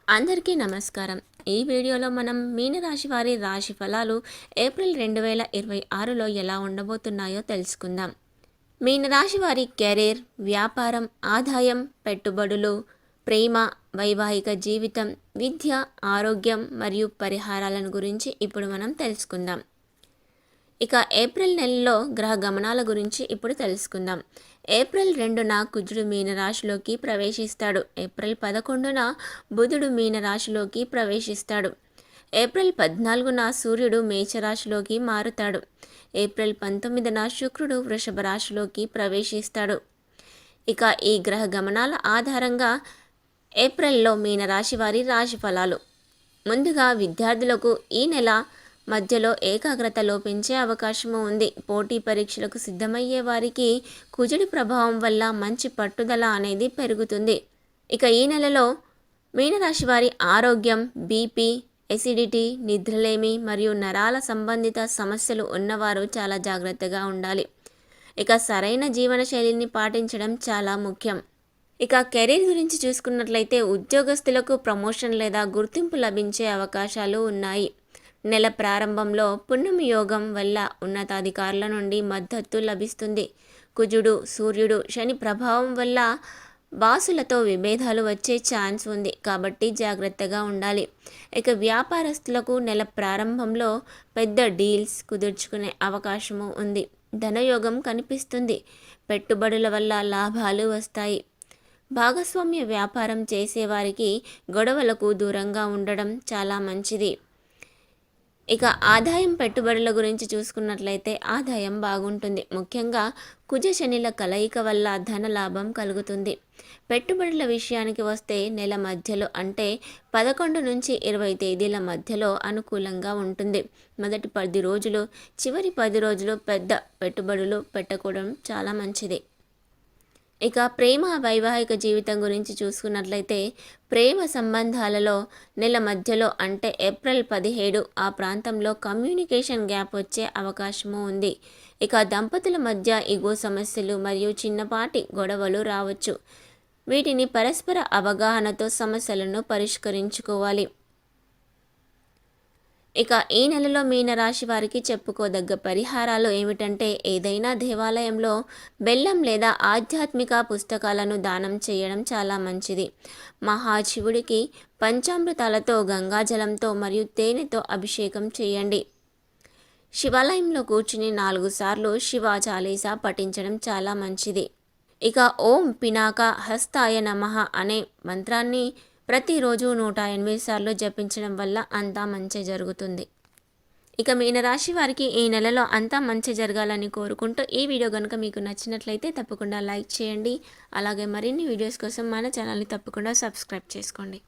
అందరికీ నమస్కారం. ఈ వీడియోలో మనం మీనరాశి వారి రాశి ఫలాలు ఏప్రిల్ 2026లో ఎలా ఉండబోతున్నాయో తెలుసుకుందాం. మీనరాశి వారి కెరీర్, వ్యాపారం, ఆదాయం, పెట్టుబడులు, ప్రేమ, వైవాహిక జీవితం, విద్య, ఆరోగ్యం మరియు పరిహారాలను గురించి ఇప్పుడు మనం తెలుసుకుందాం. ఇక ఏప్రిల్ నెలలో గ్రహ గమనాల గురించి ఇప్పుడు తెలుసుకుందాం. ఏప్రిల్ 2న కుజుడు మీనరాశిలోకి ప్రవేశిస్తాడు. ఏప్రిల్ 11న బుధుడు మీనరాశిలోకి ప్రవేశిస్తాడు. ఏప్రిల్ 14న సూర్యుడు మేషరాశిలోకి మారుతాడు. ఏప్రిల్ 19న శుక్రుడు వృషభ రాశిలోకి ప్రవేశిస్తాడు. ఇక ఈ గ్రహ గమనాల ఆధారంగా ఏప్రిల్లో మీనరాశి వారి రాశి ఫలాలు. ముందుగా విద్యార్థులకు ఈ నెల మధ్యలో ఏకాగ్రత లోపించే అవకాశము ఉంది. పోటీ పరీక్షలకు సిద్ధమయ్యే వారికి కుజుడి ప్రభావం వల్ల మంచి పట్టుదల అనేది పెరుగుతుంది. ఇక ఈ నెలలో మీనరాశి వారి ఆరోగ్యం, బీపీ, ఎసిడిటీ, నిద్రలేమి మరియు నరాల సంబంధిత సమస్యలు ఉన్నవారు చాలా జాగ్రత్తగా ఉండాలి. ఇక సరైన జీవన శైలిని పాటించడం చాలా ముఖ్యం. ఇక కెరీర్ గురించి చూసుకున్నట్లయితే ఉద్యోగస్తులకు ప్రమోషన్ లేదా గుర్తింపు లభించే అవకాశాలు ఉన్నాయి. నెల ప్రారంభంలో పున్నమి యోగం వల్ల ఉన్నతాధికారుల నుండి మద్దతు లభిస్తుంది. కుజుడు, సూర్యుడు, శని ప్రభావం వల్ల బాసులతో విభేదాలు వచ్చే ఛాన్స్ ఉంది, కాబట్టి జాగ్రత్తగా ఉండాలి. ఇక వ్యాపారస్తులకు నెల ప్రారంభంలో పెద్ద డీల్స్ కుదుర్చుకునే అవకాశము ఉంది. ధనయోగం కనిపిస్తుంది. పెట్టుబడుల వల్ల లాభాలు వస్తాయి. భాగస్వామ్య వ్యాపారం చేసేవారికి గొడవలకు దూరంగా ఉండడం చాలా మంచిది. ఇక ఆదాయం, పెట్టుబడుల గురించి చూసుకున్నట్లయితే ఆదాయం బాగుంటుంది. ముఖ్యంగా కుజ శనిల కలయిక వల్ల ధన లాభం కలుగుతుంది. పెట్టుబడుల విషయానికి వస్తే నెల మధ్యలో అంటే 11 నుంచి 20 తేదీల మధ్యలో అనుకూలంగా ఉంటుంది. మొదటి 10 రోజులు, చివరి 10 రోజులు పెద్ద పెట్టుబడులు పెట్టకూడడం చాలా మంచిది. ఇక ప్రేమ, వైవాహిక జీవితం గురించి చూసుకున్నట్లయితే ప్రేమ సంబంధాలలో నెల మధ్యలో అంటే ఏప్రిల్ 17 ఆ ప్రాంతంలో కమ్యూనికేషన్ గ్యాప్ వచ్చే అవకాశము ఉంది. ఇక దంపతుల మధ్య ఇగో సమస్యలు మరియు చిన్నపాటి గొడవలు రావచ్చు. వీటిని పరస్పర అవగాహనతో సమస్యలను పరిష్కరించుకోవాలి. ఇక ఈ నెలలో మీనరాశి వారికి చెప్పుకోదగ్గ పరిహారాలు ఏమిటంటే ఏదైనా దేవాలయంలో బెల్లం లేదా ఆధ్యాత్మిక పుస్తకాలను దానం చేయడం చాలా మంచిది. మహాశివుడికి పంచామృతాలతో, గంగాజలంతో మరియు తేనెతో అభిషేకం చేయండి. శివాలయంలో కూర్చుని 4 సార్లు శివ చాలీసా పఠించడం చాలా మంచిది. ఇక ఓం పినాక హస్తాయ నమః అనే మంత్రాన్ని ప్రతిరోజు 108 సార్లు జపించడం వల్ల అంతా మంచి జరుగుతుంది. ఇక మీనరాశి వారికి ఈ నెలలో అంతా మంచి జరగాలని కోరుకుంటూ ఈ వీడియో కనుక మీకు నచ్చినట్లయితే తప్పకుండా లైక్ చేయండి. అలాగే మరిన్ని వీడియోస్ కోసం మన ఛానల్ని తప్పకుండా సబ్స్క్రైబ్ చేసుకోండి.